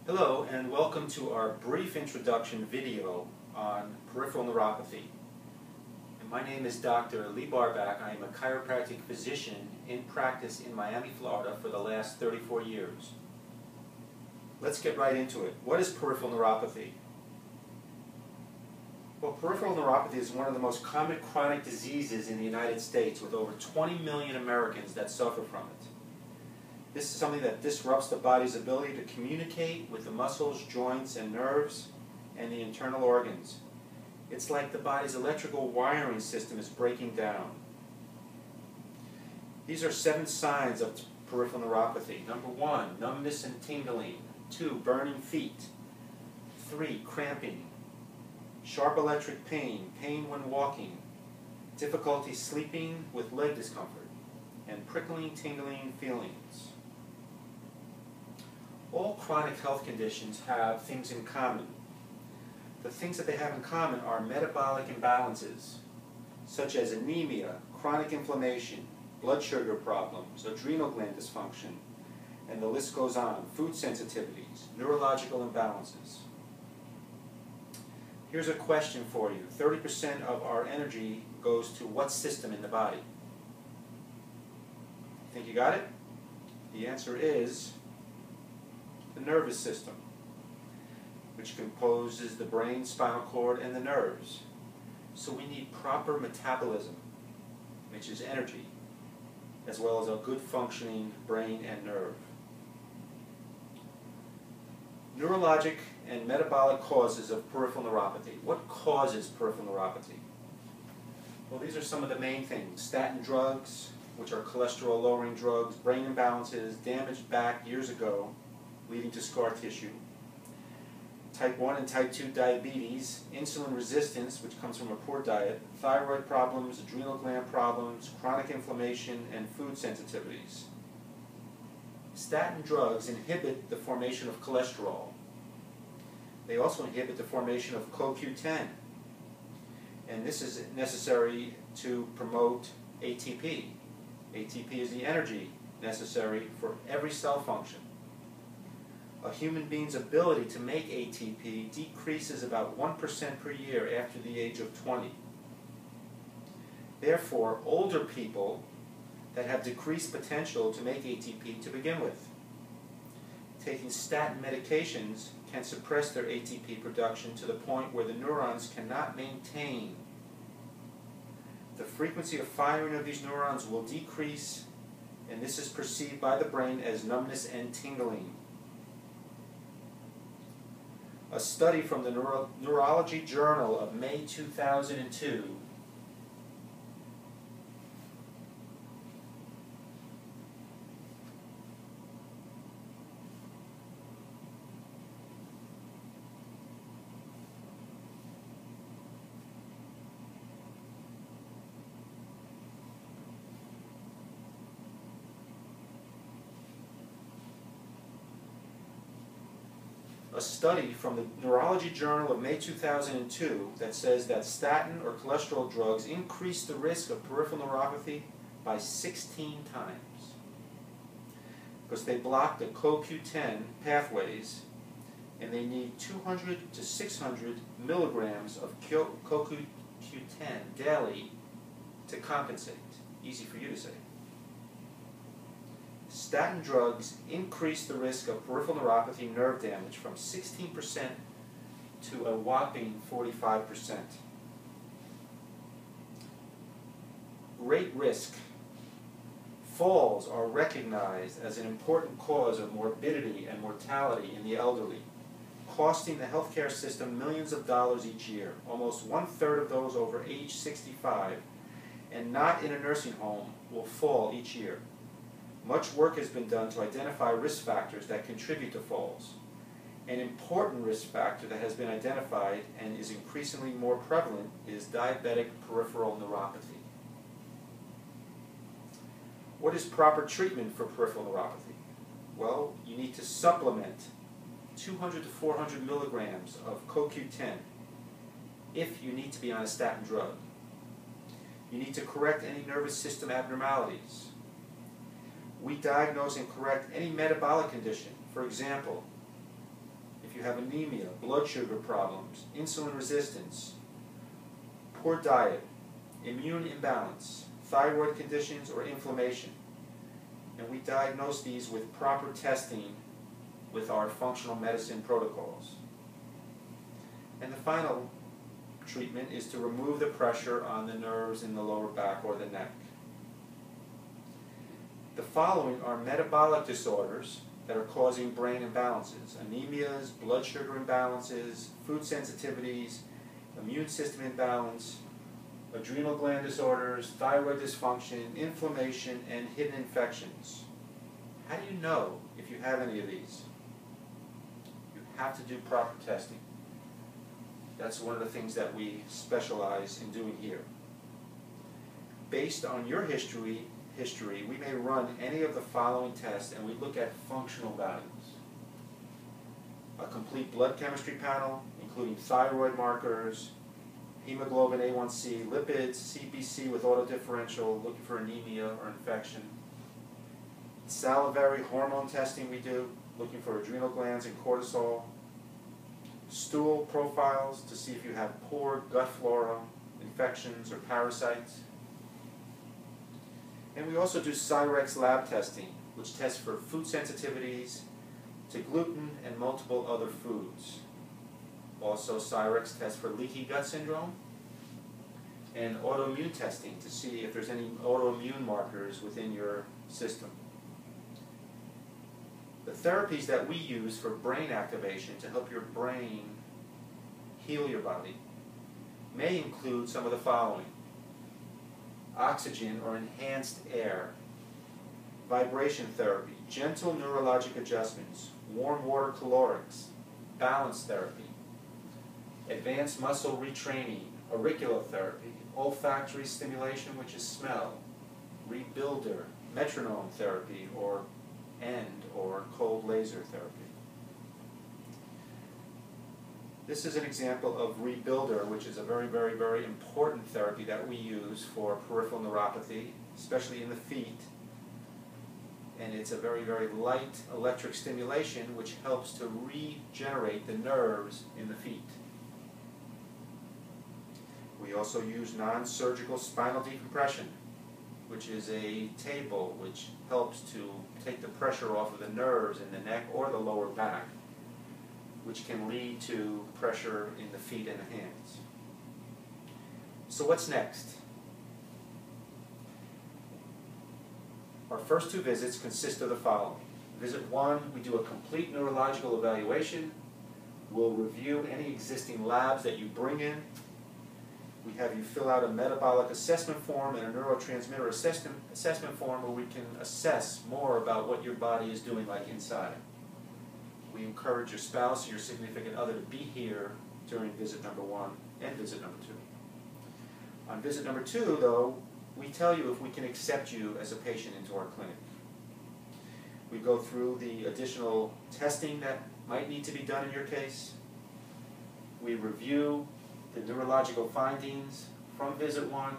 Hello and welcome to our brief introduction video on peripheral neuropathy. And my name is Dr. Lee Barback. I am a chiropractic physician in practice in Miami, Florida for the last 34 years. Let's get right into it. What is peripheral neuropathy? Well, peripheral neuropathy is one of the most common chronic diseases in the United States, with over 20 million Americans that suffer from it. This is something that disrupts the body's ability to communicate with the muscles, joints, and nerves, and the internal organs. It's like the body's electrical wiring system is breaking down. These are 7 signs of peripheral neuropathy. Number 1, numbness and tingling. 2, burning feet. 3, cramping. Sharp electric pain, pain when walking. Difficulty sleeping with leg discomfort. And prickling, tingling feelings. All chronic health conditions have things in common. The things that they have in common are metabolic imbalances, such as anemia, chronic inflammation, blood sugar problems, adrenal gland dysfunction, and the list goes on. Food sensitivities, neurological imbalances. Here's a question for you. 30% of our energy goes to what system in the body? Think you got it? The answer is the nervous system, which composes the brain, spinal cord, and the nerves. So we need proper metabolism, which is energy, as well as a good functioning brain and nerve. Neurologic and metabolic causes of peripheral neuropathy. What causes peripheral neuropathy? Well, these are some of the main things. Statin drugs, which are cholesterol-lowering drugs, brain imbalances, damaged back years ago, leading to scar tissue, type 1 and type 2 diabetes, insulin resistance, which comes from a poor diet, thyroid problems, adrenal gland problems, chronic inflammation, and food sensitivities. Statin drugs inhibit the formation of cholesterol. They also inhibit the formation of CoQ10, and this is necessary to promote ATP. ATP is the energy necessary for every cell function. A human being's ability to make ATP decreases about 1% per year after the age of 20. Therefore, older people that have decreased potential to make ATP to begin with, taking statin medications can suppress their ATP production to the point where the neurons cannot maintain. The frequency of firing of these neurons will decrease, and this is perceived by the brain as numbness and tingling. A study from the Neurology Journal of May 2002 of May 2002 that says that statin or cholesterol drugs increase the risk of peripheral neuropathy by 16 times because they block the CoQ10 pathways, and they need 200 to 600 milligrams of CoQ10 daily to compensate. Easy for you to say. Statin drugs increase the risk of peripheral neuropathy nerve damage from 16% to a whopping 45%. Great risk. Falls are recognized as an important cause of morbidity and mortality in the elderly, costing the healthcare system millions of dollars each year. Almost 1/3 of those over age 65 and not in a nursing home will fall each year. Much work has been done to identify risk factors that contribute to falls. An important risk factor that has been identified and is increasingly more prevalent is diabetic peripheral neuropathy. What is proper treatment for peripheral neuropathy? Well, you need to supplement 200 to 400 milligrams of CoQ10 if you need to be on a statin drug. You need to correct any nervous system abnormalities. We diagnose and correct any metabolic condition. For example, if you have anemia, blood sugar problems, insulin resistance, poor diet, immune imbalance, thyroid conditions, or inflammation. And we diagnose these with proper testing with our functional medicine protocols. And the final treatment is to remove the pressure on the nerves in the lower back or the neck. The following are metabolic disorders that are causing brain imbalances: anemias, blood sugar imbalances, food sensitivities, immune system imbalance, adrenal gland disorders, thyroid dysfunction, inflammation, and hidden infections. How do you know if you have any of these? You have to do proper testing. That's one of the things that we specialize in doing here. Based on your history, we may run any of the following tests, and we look at functional values. A complete blood chemistry panel, including thyroid markers, hemoglobin A1C, lipids, CBC with autodifferential, looking for anemia or infection. Salivary hormone testing we do, looking for adrenal glands and cortisol. Stool profiles to see if you have poor gut flora, infections, or parasites. And we also do Cyrex lab testing, which tests for food sensitivities to gluten and multiple other foods. Also, Cyrex tests for leaky gut syndrome, and autoimmune testing to see if there's any autoimmune markers within your system. The therapies that we use for brain activation to help your brain heal your body may include some of the following: oxygen or enhanced air, vibration therapy, gentle neurologic adjustments, warm water calorics, balance therapy, advanced muscle retraining, auriculotherapy, olfactory stimulation, which is smell, rebuilder, metronome therapy, or cold laser therapy. This is an example of rebuilder, which is a very, very, very important therapy that we use for peripheral neuropathy, especially in the feet. And it's a very, very light electric stimulation which helps to regenerate the nerves in the feet. We also use non-surgical spinal decompression, which is a table which helps to take the pressure off of the nerves in the neck or the lower back, which can lead to pressure in the feet and the hands. So what's next? Our first two visits consist of the following. Visit 1, we do a complete neurological evaluation. We'll review any existing labs that you bring in. We have you fill out a metabolic assessment form and a neurotransmitter assessment form where we can assess more about what your body is doing like inside. We encourage your spouse or your significant other to be here during visit number 1 and visit number 2. On visit number 2, though, we tell you if we can accept you as a patient into our clinic. We go through the additional testing that might need to be done in your case. We review the neurological findings from visit 1.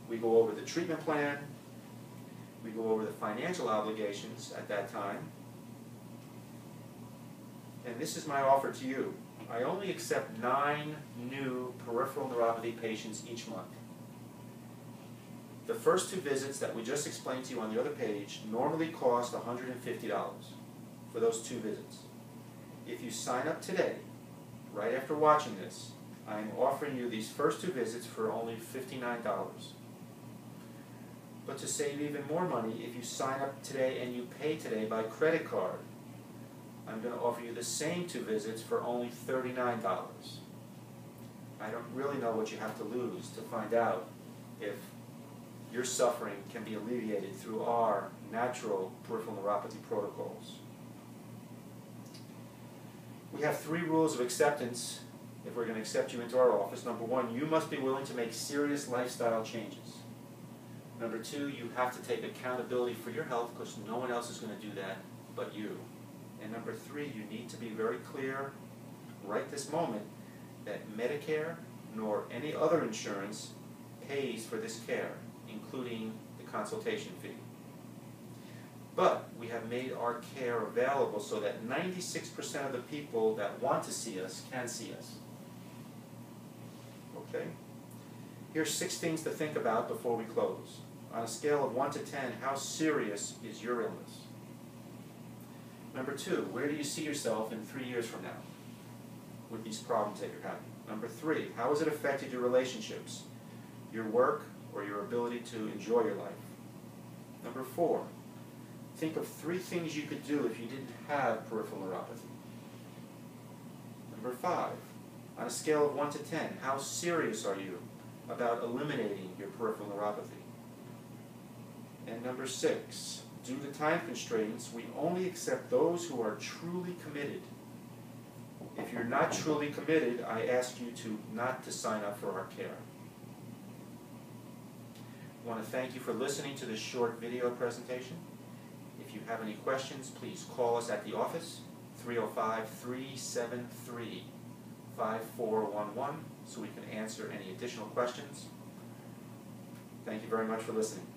We go over the treatment plan. We go over the financial obligations at that time. And this is my offer to you. I only accept 9 new peripheral neuropathy patients each month. The first 2 visits that we just explained to you on the other page normally cost $150 for those 2 visits. If you sign up today, right after watching this, I am offering you these first 2 visits for only $59. But to save even more money, if you sign up today and you pay today by credit card, I'm going to offer you the same 2 visits for only $39. I don't really know what you have to lose to find out if your suffering can be alleviated through our natural peripheral neuropathy protocols. We have 3 rules of acceptance if we're going to accept you into our office. Number 1, you must be willing to make serious lifestyle changes. Number 2, you have to take accountability for your health because no one else is going to do that but you. And number 3, you need to be very clear right this moment that Medicare nor any other insurance pays for this care, including the consultation fee. But we have made our care available so that 96% of the people that want to see us can see us. Okay? Here's 6 things to think about before we close. On a scale of 1 to 10, how serious is your illness? Number 2, where do you see yourself in 3 years from now with these problems that you're having? Number 3, how has it affected your relationships, your work, or your ability to enjoy your life? Number 4, think of 3 things you could do if you didn't have peripheral neuropathy. Number 5, on a scale of 1 to 10, how serious are you about eliminating your peripheral neuropathy? And number 6, due to time constraints, we only accept those who are truly committed. If you're not truly committed, I ask you not to sign up for our care. I want to thank you for listening to this short video presentation. If you have any questions, please call us at the office, 305-373-5411, so we can answer any additional questions. Thank you very much for listening.